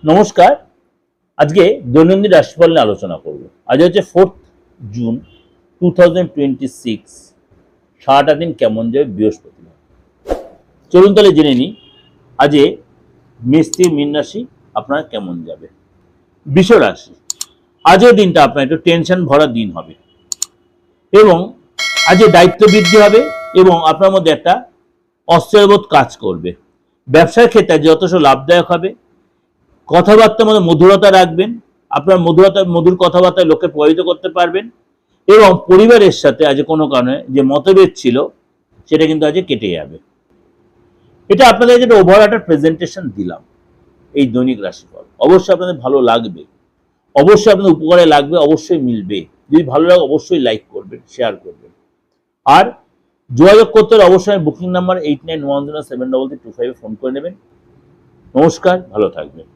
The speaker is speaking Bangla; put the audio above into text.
নমস্কার। আজকে দৈনন্দিন রাশিফল নিয়ে আলোচনা করব। আজ হচ্ছে 4 জুন 2026। সারাটা দিন কেমন যাবে বৃহস্পতিবার। চলুন তাহলে জেনে নিই আজকে মেষ থেকে মীন রাশি আপনার কেমন যাবে। বৃষ রাশি, আজকের দিনটা আপনার একটু টেনশন ভরা দিন হবে এবং আজকে দায়িত্ব বৃদ্ধি হবে এবং আপনার মধ্যে একটা অস্থিরবোধ কাজ করবে। ব্যবসার ক্ষেত্রে যথেষ্ট লাভদায়ক হবে। কথাবার্তার মধ্যে মধুরতা রাখবেন। আপনার মধুর কথাবার্তায় লোককে প্রভাবিত করতে পারবেন এবং পরিবারের সাথে আজ কোনো কারণে যে মতভেদ ছিল সেটা কিন্তু আজ কেটে যাবে। এটা আপনাদের যেটা ওভারঅল একটা প্রেজেন্টেশন দিলাম এই দৈনিক রাশিফল। অবশ্যই আপনাদের ভালো লাগবে, অবশ্যই আপনাদের উপকারে লাগবে, অবশ্যই মিলবে। যদি ভালো লাগে অবশ্যই লাইক করবেন, শেয়ার করবেন। আর যোগাযোগ করতে হলে অবশ্যই বুকিং নাম্বার 8910733325 ফোন করে নেবেন। নমস্কার, ভালো থাকবেন।